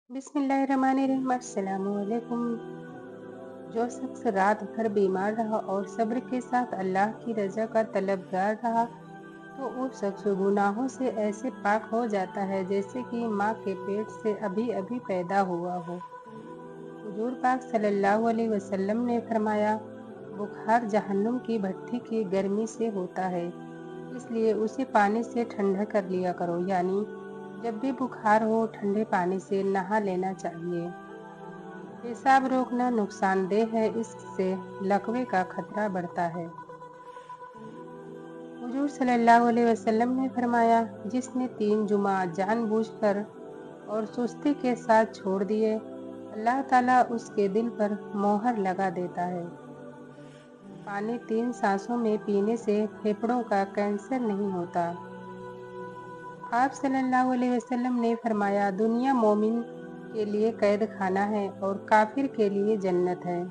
बिस्मिल्लाहिर्रहमानिर्रहीम। अस्सलामुअलैकुम। जो शख्स रात भर बीमार रहा और सब्र के साथ अल्लाह की रज़ा का तलबगार रहा तो वो शख्स गुनाहों से ऐसे पाक हो जाता है जैसे कि माँ के पेट से अभी अभी पैदा हुआ हो। हुजूर पाक सल्लल्लाहु अलैहि वसल्लम ने फरमाया, बुखार जहन्नुम की भट्ठी की गर्मी से होता है, इसलिए उसे पानी से ठंडा कर लिया करो। यानी जब भी बुखार हो ठंडे पानी से नहा लेना चाहिए। पेशाब रोकना नुकसानदेह है, इससे लकवे का खतरा बढ़ता है। हुजूर सल्लल्लाहु अलैहि वसल्लम ने फरमाया, जिसने 3 जुमा जानबूझकर और सुस्ती के साथ छोड़ दिए, अल्लाह ताला उसके दिल पर मोहर लगा देता है। पानी 3 सांसों में पीने से फेफड़ों का कैंसर नहीं होता। आप सल्लल्लाहु अलैहि वसल्लम ने फरमाया, दुनिया मोमिन के लिए कैद खाना है और काफिर के लिए जन्नत है।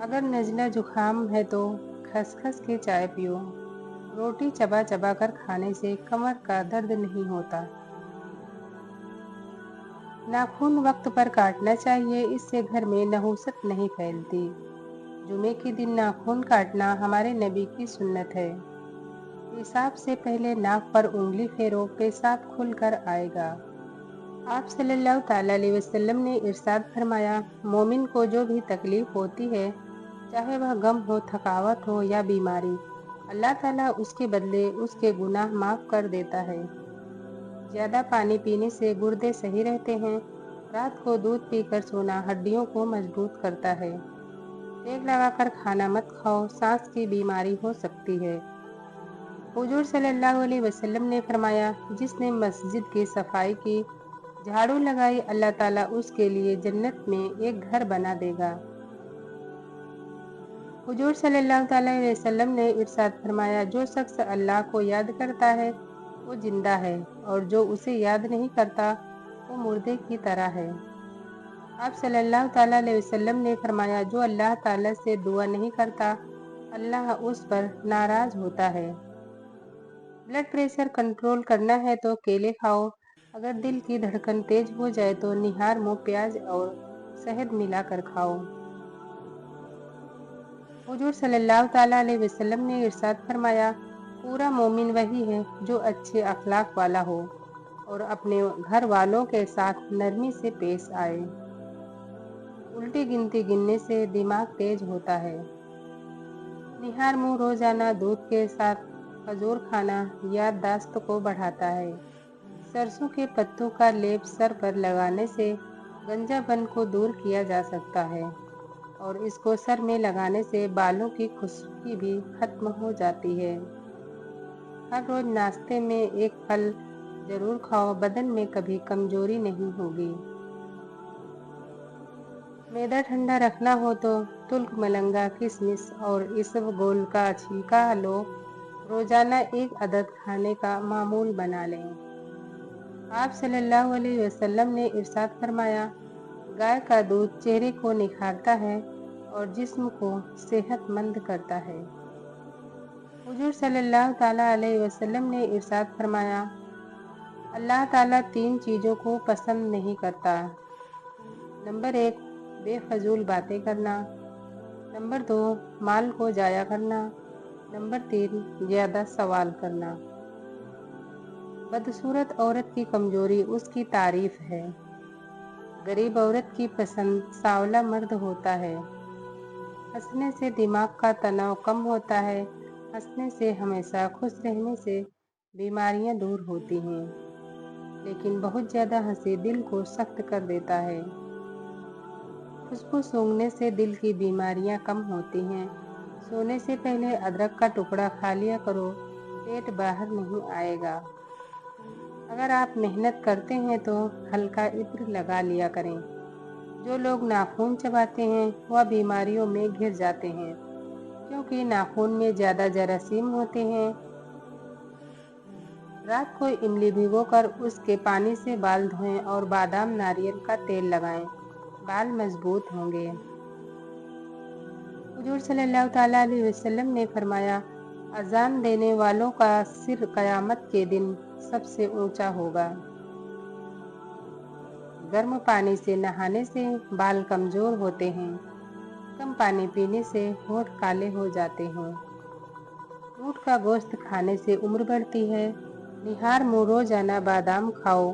अगर नज़ला जुखाम है तो खसखस की चाय पियो। रोटी चबा चबा कर खाने से कमर का दर्द नहीं होता। नाखून वक्त पर काटना चाहिए, इससे घर में नहुसत नहीं फैलती। जुमे के दिन नाखून काटना हमारे नबी की सुन्नत है। पेशाब से पहले नाक पर उंगली फेरो, पेशाब खुल कर आएगा। आप सल्लल्लाहु ताला अलैहि वसल्लम ने इरशाद फरमाया, मोमिन को जो भी तकलीफ होती है, चाहे वह गम हो, थकावट हो या बीमारी, अल्लाह ताला उसके बदले उसके गुनाह माफ कर देता है। ज़्यादा पानी पीने से गुर्दे सही रहते हैं। रात को दूध पीकर सोना हड्डियों को मजबूत करता है। तेल लगाकर खाना मत खाओ, सांस की बीमारी हो सकती है। हुजूर सल्लल्लाहु अलैहि वसल्लम ने फरमाया, जिसने मस्जिद की सफाई की, झाड़ू लगाई, अल्लाह ताला उसके लिए जन्नत में एक घर बना देगा। हुजूर सल्लल्लाहु ताला अलैहि वसल्लम ने इरशाद फरमाया, जो शख्स अल्लाह को याद करता है वो जिंदा है और जो उसे याद नहीं करता वो मुर्दे की तरह है। आप सल्लल्लाहु ताला अलैहि वसल्लम ने फरमाया, जो अल्लाह ताला से दुआ नहीं करता, अल्लाह उस पर नाराज होता है। ब्लड प्रेशर कंट्रोल करना है तो केले खाओ। अगर दिल की धड़कन तेज हो जाए तो निहार मुँह प्याज और शहद मिलाकर खाओ। हुजूर सल्लल्लाहु ताला अलैहि वसल्लम ने इरशाद फरमाया, पूरा मोमिन वही है जो अच्छे अखलाक वाला हो और अपने घर वालों के साथ नरमी से पेश आए। उल्टी गिनती गिनने से दिमाग तेज होता है। निहार मुँह रोजाना दूध के साथ खजूर खाना याददाश्त को बढ़ाता है। सरसों के पत्तों का लेप सर पर लगाने से गंजापन को दूर किया जा सकता है और इसको सर में लगाने से बालों की खुश्की भी खत्म हो जाती है। हर रोज नाश्ते में एक फल जरूर खाओ, बदन में कभी कमजोरी नहीं होगी। मैदा ठंडा रखना हो तो तुल्क मलंगा, किशमिश और इसबगोल का छिलका लो। रोजाना एक अदद खाने का मामूल बना लें। आप सल्लल्लाहु अलैहि वसल्लम ने इरशाद फरमाया, गाय का दूध चेहरे को निखारता है और जिस्म को सेहतमंद करता है। हुजूर सल्लल्लाहु ताला अलैहि वसल्लम ने इरशाद फरमाया, अल्लाह ताला 3 चीज़ों को पसंद नहीं करता। नंबर 1, बेफजूल बातें करना। नंबर 2, माल को जाया करना। नंबर 3, ज़्यादा सवाल करना। बदसूरत औरत की कमजोरी उसकी तारीफ है। गरीब औरत की पसंद सांवला मर्द होता है। हंसने से दिमाग का तनाव कम होता है। हंसने से हमेशा खुश रहने से बीमारियां दूर होती हैं, लेकिन बहुत ज़्यादा हंसी दिल को सख्त कर देता है। खुशबू सूंघने से दिल की बीमारियां कम होती हैं। सोने से पहले अदरक का टुकड़ा खा लिया करो, पेट बाहर नहीं आएगा। अगर आप मेहनत करते हैं तो हल्का इत्र लगा लिया करें। जो लोग नाखून चबाते हैं वह बीमारियों में घिर जाते हैं, क्योंकि नाखून में ज़्यादा जरासीम होते हैं। रात को इमली भिगोकर उसके पानी से बाल धोएं और बादाम नारियल का तेल लगाएं, बाल मजबूत होंगे। हुजूर सल्लल्लाहु ताला अलैहि वसल्लम ने फरमाया, अजान देने वालों का सिर क़यामत के दिन सबसे ऊंचा होगा। गर्म पानी से नहाने से बाल कमजोर होते हैं। कम पानी पीने से होंठ काले हो जाते हैं। ऊँट का गोश्त खाने से उम्र बढ़ती है। निहार मुँह रोजाना बादाम खाओ,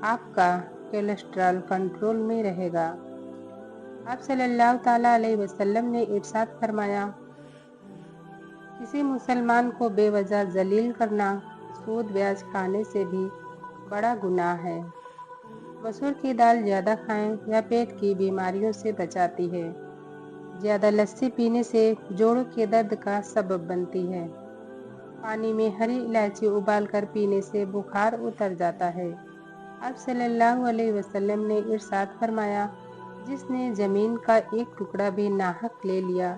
आपका कोलेस्ट्रॉल कंट्रोल में रहेगा। आप सल्लल्लाहु ताला अलैहि वसल्लम ने इरशाद फरमाया, किसी मुसलमान को बेवजह जलील करना सूद ब्याज खाने से भी बड़ा गुनाह है। मसूर की दाल ज़्यादा खाएं, यह पेट की बीमारियों से बचाती है। ज़्यादा लस्सी पीने से जोड़ों के दर्द का सबब बनती है। पानी में हरी इलायची उबालकर पीने से बुखार उतर जाता है। आप सल्लल्लाहु अलैहि वसल्लम ने इरशाद फरमाया, जिसने ज़मीन का एक टुकड़ा भी नाहक ले लिया,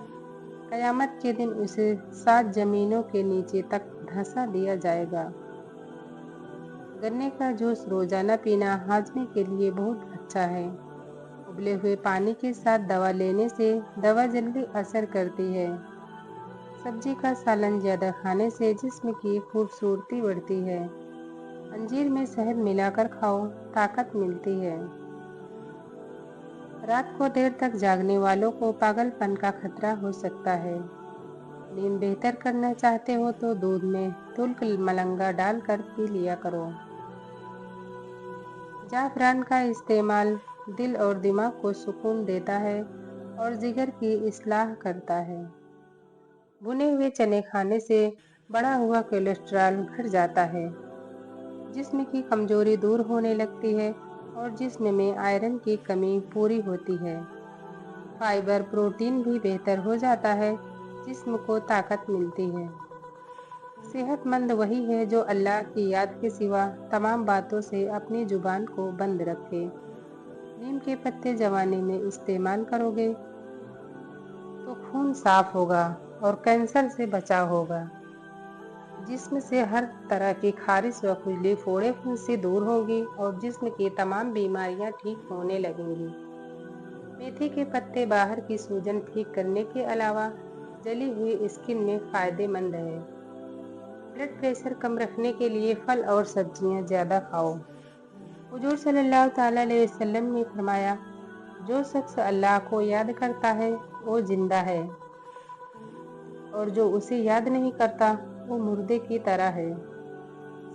क़यामत के दिन उसे 7 ज़मीनों के नीचे तक धंसा दिया जाएगा। गन्ने का जूस रोजाना पीना हाजमे के लिए बहुत अच्छा है। उबले हुए पानी के साथ दवा लेने से दवा जल्दी असर करती है। सब्जी का सालन ज़्यादा खाने से जिस्म की खूबसूरती बढ़ती है। अंजीर में शहद मिलाकर खाओ, ताकत मिलती है। रात को देर तक जागने वालों को पागलपन का खतरा हो सकता है। नींद बेहतर करना चाहते हो तो दूध में तुल्क मलंगा डालकर पी लिया करो। जाफरान का इस्तेमाल दिल और दिमाग को सुकून देता है और जिगर की इस्लाह करता है। भुने हुए चने खाने से बढ़ा हुआ कोलेस्ट्रॉल घट जाता है। जिस्म की कमजोरी दूर होने लगती है और जिस्म में आयरन की कमी पूरी होती है। फाइबर प्रोटीन भी बेहतर हो जाता है, जिस्म को ताकत मिलती है। सेहतमंद वही है जो अल्लाह की याद के सिवा तमाम बातों से अपनी जुबान को बंद रखे। नीम के पत्ते जवानी में इस्तेमाल करोगे तो खून साफ होगा और कैंसर से बचाव होगा। जिस्म से हर तरह की खारिश व खुजली फोड़े फुंसी दूर होगी और जिस्म की तमाम बीमारियां ठीक होने लगेंगी। मेथी के पत्ते बाहर की सूजन ठीक करने के अलावा जली हुई स्किन में फायदेमंद है। ब्लड प्रेशर कम रखने के लिए फल और सब्जियां ज़्यादा खाओ। हुजूर सल्लल्लाहु ताला अलैहि वसल्लम ने फरमाया, जो शख्स अल्लाह को याद करता है वो जिंदा है और जो उसे याद नहीं करता वो मुर्दे की तरह है।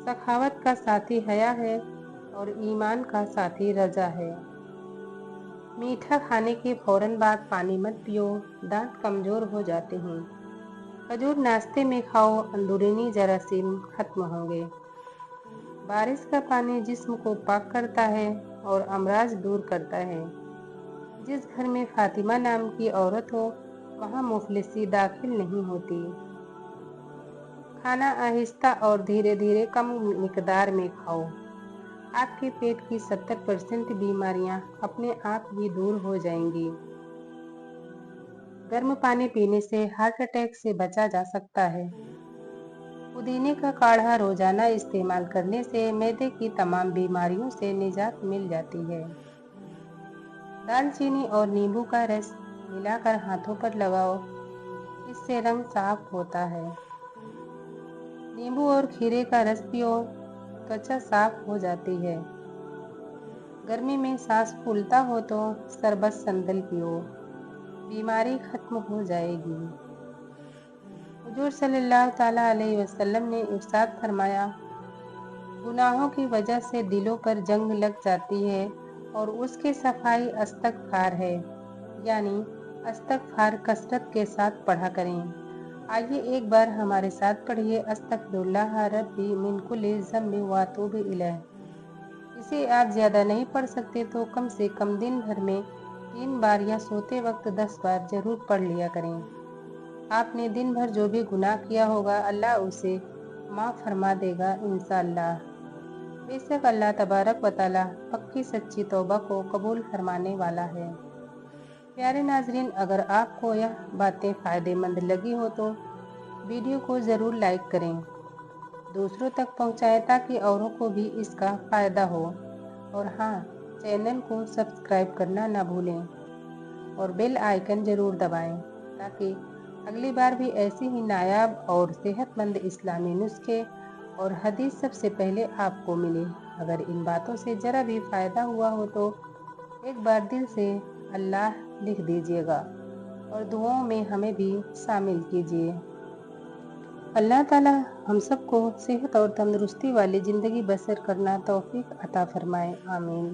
सखावत का साथी हया है और ईमान का साथी रजा है। मीठा खाने के फौरन बाद पानी मत पियो, दांत कमजोर हो जाते हैं। खजूर नाश्ते में खाओ, अंदरूनी जरासीम खत्म होंगे। बारिश का पानी जिस्म को पाक करता है और अमराज दूर करता है। जिस घर में फातिमा नाम की औरत हो वहाँ मुफलिसी दाखिल नहीं होती। खाना आहिस्ता और धीरे धीरे कम मिकदार में खाओ। आपके पेट की 70% बीमारियां अपने आप ही दूर हो जाएंगी। गर्म पानी पीने से हार्ट अटैक से बचा जा सकता है। पुदीने का काढ़ा रोजाना इस्तेमाल करने से मैदे की तमाम बीमारियों से निजात मिल जाती है। दालचीनी और नींबू का रस मिलाकर हाथों पर लगाओ, इससे रंग साफ होता है। नींबू और खीरे का रस पियो, त्वचा साफ हो जाती है। गर्मी में सांस फूलता हो तो शरबत संदल पियो, बीमारी खत्म हो जाएगी। हुजूर सल्लल्लाहु ताला अलैहि वसल्लम ने इरशाद फरमाया, गुनाहों की वजह से दिलों पर जंग लग जाती है और उसकी सफाई इस्तगफार है, यानी इस्तगफार कसरत के साथ पढ़ा करें। आइए एक बार हमारे साथ पढ़िए, अस्तगफिरुल्लाह रब्बी मिन कुल्लि ज़ंबि व अतूबु इलैह। इसे आप ज़्यादा नहीं पढ़ सकते तो कम से कम दिन भर में 3 बार या सोते वक्त 10 बार जरूर पढ़ लिया करें। आपने दिन भर जो भी गुनाह किया होगा अल्लाह उसे माफ़ फरमा देगा इंशाअल्लाह। बेशक अल्लाह तबारक व तआला पक्की सच्ची तौबा को कबूल फरमाने वाला है। प्यारे नाजरीन, अगर आपको यह बातें फ़ायदेमंद लगी हो तो वीडियो को ज़रूर लाइक करें, दूसरों तक पहुंचाएं ताकि औरों को भी इसका फ़ायदा हो। और हाँ, चैनल को सब्सक्राइब करना ना भूलें और बेल आइकन ज़रूर दबाएं ताकि अगली बार भी ऐसी ही नायाब और सेहतमंद इस्लामी नुस्खे اور حدیث سب سے پہلے آپ کو ملے۔ اگر ان باتوں سے ذرا بھی فائدہ ہوا ہو تو ایک بار دل سے اللہ لکھ دیجیے گا اور دعاؤں میں ہمیں بھی شامل کیجیے۔ اللہ تعالیٰ ہم سب کو صحت اور تندرستی والی زندگی بسر کرنا توفیق عطا فرمائے، آمین۔